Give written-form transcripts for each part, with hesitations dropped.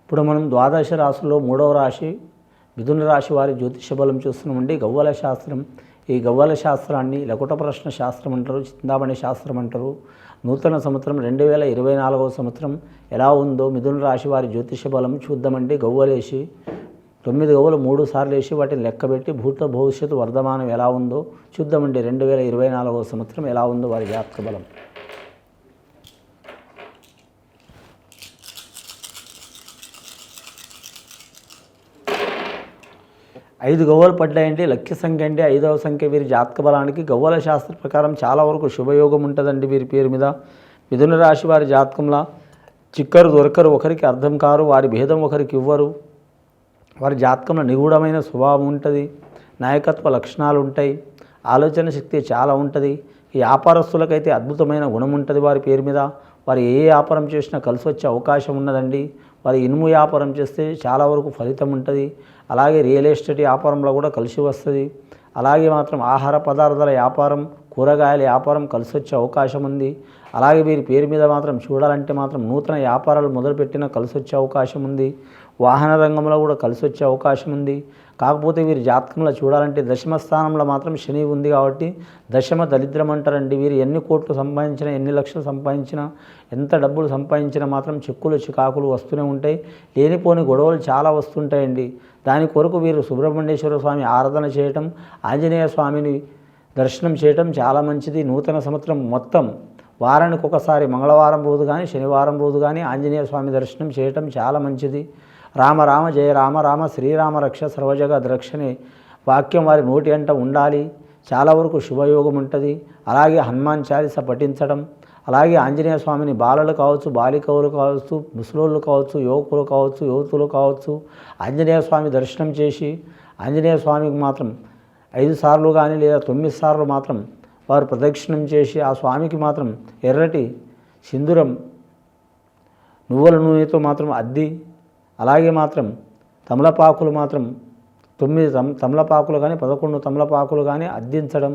ఇప్పుడు మనం ద్వాదశ రాశుల్లో 3వ రాశి మిథున రాశి వారి జ్యోతిష బలం చూస్తున్నామండి. గవ్వల శాస్త్రం. ఈ గవ్వల శాస్త్రాన్ని లకుట ప్రశ్న శాస్త్రం అంటారు, చింతామణి శాస్త్రం అంటారు. నూతన సంవత్సరం 2024వ సంవత్సరం ఎలా ఉందో మిథున రాశి వారి జ్యోతిష బలం చూద్దామండి. గవ్వలేసి 9 గవ్వలు 3 సార్లు వేసి వాటిని లెక్కబెట్టి భూత భవిష్యత్తు వర్ధమానం ఎలా ఉందో చూద్దామండి. 2024వ సంవత్సరం ఎలా ఉందో వారి జాతక బలం. 5 గవ్వలు పడ్డాయండి. లక్ష్య సంఖ్య అండి 5వ సంఖ్య వీరి జాతక బలానికి. గవ్వల శాస్త్ర ప్రకారం చాలా వరకు శుభయోగం ఉంటుందండి వీరి పేరు మీద. మిథున రాశి వారి జాతకంలో చిక్కరు దొరకరు, ఒకరికి అర్థం కారు, వారి భేదం ఒకరికి ఇవ్వరు. వారి జాతకంలో నిగూఢమైన స్వభావం ఉంటుంది, నాయకత్వ లక్షణాలు ఉంటాయి, ఆలోచన శక్తి చాలా ఉంటుంది. ఈ వ్యాపారస్తులకైతే అద్భుతమైన గుణం ఉంటుంది వారి పేరు మీద. వారు ఏ వ్యాపారం చేసినా కలిసి వచ్చే అవకాశం ఉన్నదండి. వారి ఇనుము వ్యాపారం చేస్తే చాలా వరకు ఫలితం ఉంటుంది. అలాగే రియల్ ఎస్టేట్ వ్యాపారంలో కూడా కలిసి వస్తుంది. అలాగే మాత్రం ఆహార పదార్థాల వ్యాపారం, కూరగాయల వ్యాపారం కలిసి వచ్చే అవకాశం ఉంది. అలాగే వీరి పేరు మీద మాత్రం చూడాలంటే మాత్రం నూతన వ్యాపారాలు మొదలుపెట్టినా కలిసి వచ్చే అవకాశం ఉంది. వాహన రంగంలో కూడా కలిసి వచ్చే అవకాశం ఉంది. కాకపోతే వీరి జాతకంలో చూడాలంటే దశమ స్థానంలో మాత్రం శని ఉంది కాబట్టి దశమ దరిద్రం అంటారండి. వీరు ఎన్ని కోట్లు సంపాదించినా, ఎన్ని లక్షలు సంపాదించినా, ఎంత డబ్బులు సంపాదించినా మాత్రం చిక్కులు చికాకులు వస్తూనే ఉంటాయి. లేనిపోని గొడవలు చాలా వస్తుంటాయండి. దాని కొరకు వీరు సుబ్రహ్మణ్యేశ్వర స్వామి ఆరాధన చేయటం, ఆంజనేయ స్వామిని దర్శనం చేయటం చాలా మంచిది. నూతన సంవత్సరం మొత్తం వారానికి ఒకసారి మంగళవారం రోజు కానీ శనివారం రోజు కానీ ఆంజనేయ స్వామి దర్శనం చేయటం చాలా మంచిది. రామ రామ జయ రామ రామ శ్రీరామ రక్ష సర్వజగద్ రక్షణే వాక్యం వారి నోటి అంట ఉండాలి. చాలా వరకు శుభయోగం ఉంటుంది. అలాగే హనుమాన్ చాలీస పఠించడం, అలాగే ఆంజనేయ స్వామిని బాలలు కావచ్చు, బాలికవులు కావచ్చు, ముసలోళ్ళు కావచ్చు, యువకులు కావచ్చు, యువతులు కావచ్చు ఆంజనేయ స్వామి దర్శనం చేసి ఆంజనేయ స్వామికి మాత్రం 5 సార్లు కానీ లేదా 9 సార్లు మాత్రం వారు ప్రదక్షిణం చేసి ఆ స్వామికి మాత్రం ఎర్రటి సింధూరం నువ్వుల నూనెతో మాత్రం అద్ది, అలాగే మాత్రం తమలపాకులు మాత్రం 9 తమలపాకులు కానీ 11 తమలపాకులు కానీ అద్దించడం,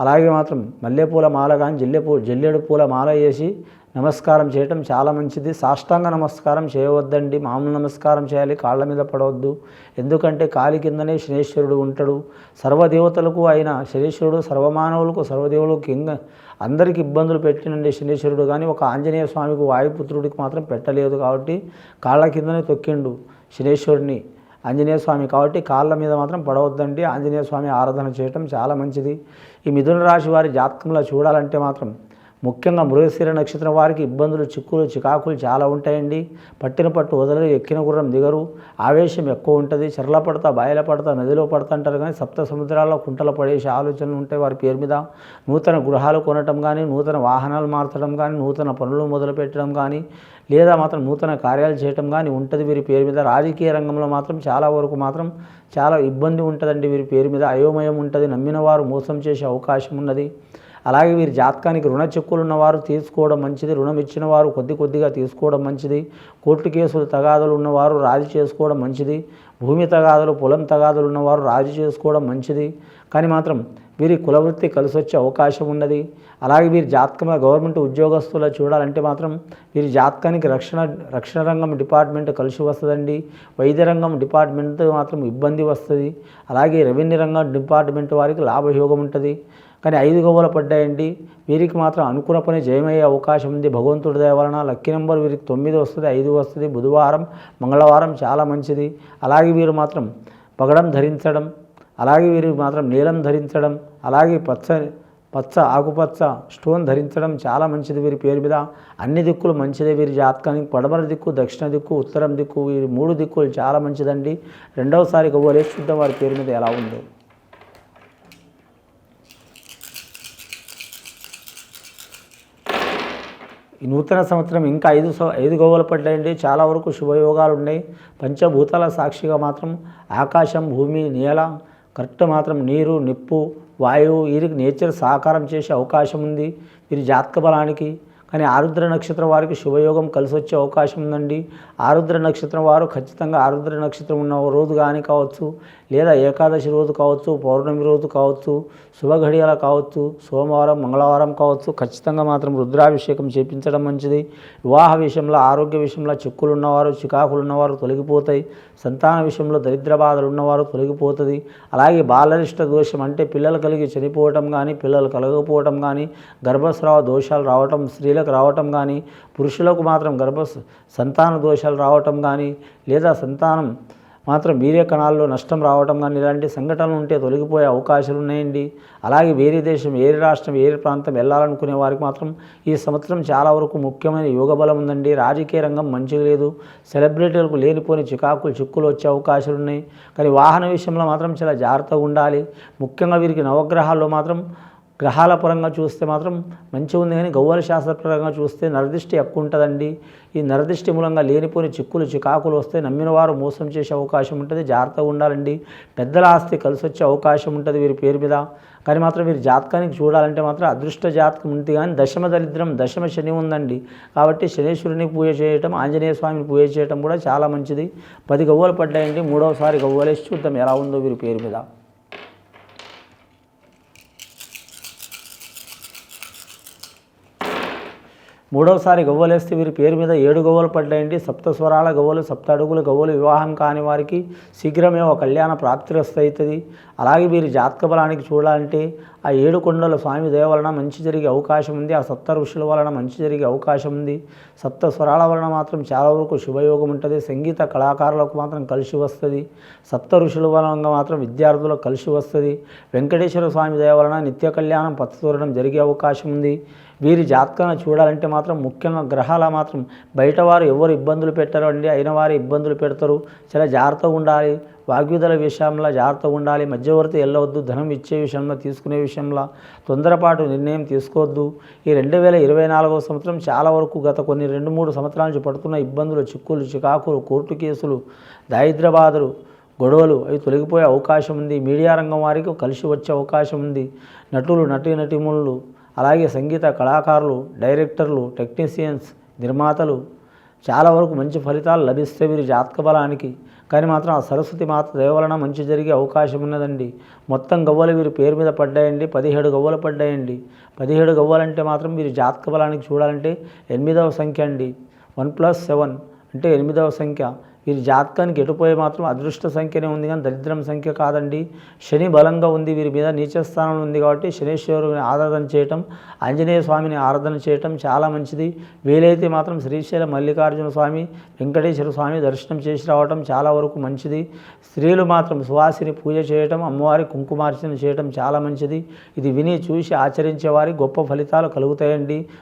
అలాగే మాత్రం మల్లెపూల మాల కానీ జల్లెడు పూల మాల వేసి నమస్కారం చేయటం చాలా మంచిది. సాష్టాంగ నమస్కారం చేయవద్దండి, మామూలు నమస్కారం చేయాలి, కాళ్ళ మీద పడవద్దు. ఎందుకంటే కాలి కిందనే శనేశ్వరుడు ఉంటాడు. సర్వదేవతలకు అయిన శనేశ్వరుడు సర్వమానవులకు సర్వదేవులకు కింద అందరికీ ఇబ్బందులు పెట్టినండి శనేశ్వరుడు. కానీ ఒక ఆంజనేయ స్వామికి వాయుపుత్రుడికి మాత్రం పెట్టలేదు కాబట్టి కాళ్ళ కిందనే తొక్కిండు శనేశ్వరుడిని ఆంజనేయ స్వామి. కాబట్టి కాళ్ళ మీద మాత్రం పడవద్దండి. ఆంజనేయ స్వామి ఆరాధన చేయటం చాలా మంచిది. ఈ మిథున రాశి వారి జాతకంలో చూడాలంటే మాత్రం ముఖ్యంగా మృగశిర నక్షత్రం వారికి ఇబ్బందులు, చిక్కులు, చికాకులు చాలా ఉంటాయండి. పట్టిన పట్టు వదలరు, ఎక్కిన గుర్రం దిగరు, ఆవేశం ఎక్కువ ఉంటుంది. చెరల పడతా, బాయల పడతా, నదిలో పడతా అంటారు. కానీ సప్త సముద్రాల్లో కుంటలు పడేసే ఆలోచనలు ఉంటాయి వారి పేరు మీద. నూతన గృహాలు కొనటం కానీ, నూతన వాహనాలు మార్చడం కానీ, నూతన పనులు మొదలుపెట్టడం కానీ, లేదా మాత్రం నూతన కార్యాలు చేయటం కానీ ఉంటుంది వీరి పేరు మీద. రాజకీయ రంగంలో మాత్రం చాలా వరకు మాత్రం చాలా ఇబ్బంది ఉంటుందండి వీరి పేరు మీద. అయోమయం ఉంటుంది, నమ్మిన వారు మోసం చేసే అవకాశం ఉన్నది. అలాగే వీరి జాతకానికి రుణ చెక్కులు ఉన్నవారు తీసుకోవడం మంచిది, రుణం ఇచ్చిన వారు కొద్దిగా తీసుకోవడం మంచిది. కోర్టు కేసులు తగాదులు ఉన్నవారు రాజీ చేసుకోవడం మంచిది. భూమి తగాదులు, పొలం తగాదులు ఉన్నవారు రాజీ చేసుకోవడం మంచిది. కానీ మాత్రం వీరి కులవృత్తి కలిసి వచ్చే అవకాశం ఉన్నది. అలాగే వీరి జాతకంలో గవర్నమెంట్ ఉద్యోగస్తులు చూడాలంటే మాత్రం వీరి జాతకానికి రక్షణ రంగం డిపార్ట్మెంట్ కలిసి వస్తుందండి. వైద్య రంగం డిపార్ట్మెంట్ మాత్రం ఇబ్బంది వస్తుంది. అలాగే రెవెన్యూ రంగం డిపార్ట్మెంట్ వారికి లాభయోగం ఉంటుంది. కానీ 5 గవ్వలు పడ్డాయండి. వీరికి మాత్రం అనుకున్న పని జయమయ్యే అవకాశం ఉంది భగవంతుడి దయ వలన. లక్కీ నెంబర్ వీరికి 9 వస్తుంది, 5 వస్తుంది. బుధవారం, మంగళవారం చాలా మంచిది. అలాగే వీరు మాత్రం పగడం ధరించడం, అలాగే వీరు మాత్రం నీలం ధరించడం, అలాగే పచ్చ ఆకుపచ్చ స్టోన్ ధరించడం చాలా మంచిది వీరి పేరు మీద. అన్ని దిక్కులు మంచిదే వీరి జాతకానికి. పడమర దిక్కు, దక్షిణ దిక్కు, ఉత్తరం దిక్కు, వీరి 3 దిక్కులు చాలా మంచిదండి. రెండవసారి గవ్వలేసి చూద్దాం వారి పేరు మీద ఎలా ఉందో. ఈ నూతన సంవత్సరం ఇంకా 5 గవ్వలు పడ్డాయండి. చాలా వరకు శుభయోగాలు ఉన్నాయి. పంచభూతాల సాక్షిగా మాత్రం ఆకాశం, భూమి, నేల, కరెక్ట్ మాత్రం నీరు, నిప్పు, వాయువు వీరికి నేచర్ సహకారం చేసే అవకాశం ఉంది వీరి జాతక బలానికి. కానీ ఆరుద్ర నక్షత్రం వారికి శుభయోగం కలిసి వచ్చే అవకాశం ఉందండి. ఆరుద్ర నక్షత్రం వారు ఖచ్చితంగా ఆరుద్ర నక్షత్రం ఉన్న రోజు కానీ కావచ్చు, లేదా ఏకాదశి రోజు కావచ్చు, పౌర్ణమి రోజు కావచ్చు, శుభఘడియల కావచ్చు, సోమవారం మంగళవారం కావచ్చు, ఖచ్చితంగా మాత్రం రుద్రాభిషేకం చేపించడం మంచిది. వివాహ విషయంలో, ఆరోగ్య విషయంలో చిక్కులు ఉన్నవారు, చికాకులు ఉన్నవారు తొలగిపోతాయి. సంతాన విషయంలో దరిద్ర బాధలు ఉన్నవారు తొలగిపోతుంది. అలాగే బాలరిష్ట దోషం అంటే పిల్లలు కలిగి చనిపోవటం కానీ, పిల్లలు కలగకపోవటం కానీ, గర్భస్రావ దోషాలు రావటం స్త్రీలకు రావటం కానీ, పురుషులకు మాత్రం సంతాన దోషాలు రావటం కానీ, లేదా సంతానం మాత్రం వీర్య కణాల్లో నష్టం రావటం కానీ ఇలాంటి సంఘటనలు ఉంటే తొలగిపోయే అవకాశాలు ఉన్నాయండి. అలాగే వేరే దేశం, వేరే రాష్ట్రం, వేరే ప్రాంతం వెళ్ళాలనుకునే వారికి మాత్రం ఈ సంవత్సరం చాలా వరకు ముఖ్యమైన యోగ బలం ఉందండి. రాజకీయ రంగం మంచిగా లేదు. సెలబ్రిటీలకు లేనిపోని చిక్కులు వచ్చే అవకాశాలు ఉన్నాయి. కానీ వాహన విషయంలో మాత్రం చాలా జాగ్రత్తగా ఉండాలి. ముఖ్యంగా వీరికి నవగ్రహాల్లో మాత్రం గ్రహాల పరంగా చూస్తే మాత్రం మంచిగా ఉంది, కానీ గవ్వల శాస్త్రపరంగా చూస్తే నరదిష్టి ఎక్కువ ఉంటుందండి. ఈ నరదిష్టి మూలంగా లేనిపోని చికాకులు వస్తే నమ్మిన వారు మోసం చేసే అవకాశం ఉంటుంది. జాగ్రత్తగా ఉండాలండి. పెద్దల ఆస్తి కలిసి వచ్చే అవకాశం ఉంటుంది వీరి పేరు మీద. కానీ మాత్రం వీరి జాతకానికి చూడాలంటే మాత్రం అదృష్ట జాతకం ఉంది, కానీ దశమ దరిద్రం, దశమ శని ఉందండి. కాబట్టి శనేశ్వరుని పూజ చేయటం, ఆంజనేయ స్వామిని పూజ చేయటం కూడా చాలా మంచిది. 10 గవ్వలు పడ్డాయండి. 3వసారి గవ్వలేసి చూద్దాం ఎలా ఉందో వీరి పేరు మీద. 3వసారి గవ్వలేస్తే వీరి పేరు మీద 7 గవ్వలు పడ్డాయండి. సప్తస్వరాల గవ్వలు, 7 అడుగుల గవ్వలు. వివాహం కాని వారికి శీఘ్రమే ఒక కళ్యాణ ప్రాప్తిరస్తు అవుతుంది. అలాగే వీరి జాతక బలానికి చూడాలంటే ఆ 7 కొండల స్వామి దయ వలన మంచి జరిగే అవకాశం ఉంది. ఆ 7 ఋషుల వలన మంచి జరిగే అవకాశం ఉంది. 7 స్వరాల వలన మాత్రం చాలా వరకు శుభయోగం ఉంటుంది. సంగీత కళాకారులకు మాత్రం కలిసి వస్తుంది. 7 ఋషుల వలన మాత్రం విద్యార్థులకు కలిసి వస్తుంది. వెంకటేశ్వర స్వామి దయ వలన నిత్య కళ్యాణం, పచ్చతోరణం జరిగే అవకాశం ఉంది. వీరి జాతకాన్ని చూడాలంటే మాత్రం ముఖ్యంగా గ్రహాల మాత్రం బయటవారు ఎవరు ఇబ్బందులు పెట్టరు అండి, అయిన వారు ఇబ్బందులు పెడతారు. చాలా జాగ్రత్తగా ఉండాలి. వాగ్యుధల విషయంలో జాగ్రత్తగా ఉండాలి. మధ్యవర్తి వెళ్ళవద్దు. ధనం ఇచ్చే విషయంలో, తీసుకునే విషయంలో తొందరపాటు నిర్ణయం తీసుకోవద్దు. ఈ 2024వ సంవత్సరం చాలా వరకు గత కొన్ని 2-3 సంవత్సరాల నుంచి పడుతున్న ఇబ్బందులు, చికాకులు, కోర్టు కేసులు, దారిద్ర్య బాధలు, గొడవలు అవి తొలగిపోయే అవకాశం ఉంది. మీడియా రంగం వారికి కలిసి వచ్చే అవకాశం ఉంది. నటులు, నటీమణులు, అలాగే సంగీత కళాకారులు, డైరెక్టర్లు, టెక్నీషియన్స్, నిర్మాతలు చాలా వరకు మంచి ఫలితాలు లభిస్తాయి వీరి జాతక బలానికి. కానీ మాత్రం ఆ సరస్వతి మాత దయ వలన మంచి జరిగే అవకాశం ఉన్నదండి. మొత్తం గవ్వలు వీరి పేరు మీద పడ్డాయండి. 17 గవ్వలు పడ్డాయండి. 17 గవ్వలంటే మాత్రం వీరి జాతక బలానికి చూడాలంటే 8వ సంఖ్య అండి. 1+7 అంటే 8వ సంఖ్య. వీరి జాతకానికి ఎటుపోయే మాత్రం అదృష్ట సంఖ్యనే ఉంది, కానీ దరిద్రం సంఖ్య కాదండి. శని బలంగా ఉంది వీరి మీద, నీచ స్థానంలో ఉంది. కాబట్టి శనేశ్వరుని ఆరాధన చేయటం, ఆంజనేయ స్వామిని ఆరాధన చేయటం చాలా మంచిది. వీలైతే మాత్రం శ్రీశైల మల్లికార్జున స్వామి, వెంకటేశ్వర స్వామి దర్శనం చేసి రావటం చాలా వరకు మంచిది. స్త్రీలు మాత్రం సువాసిని పూజ చేయటం, అమ్మవారి కుంకుమార్చన చేయటం చాలా మంచిది. ఇది విని చూసి ఆచరించే వారికి గొప్ప ఫలితాలు కలుగుతాయండి.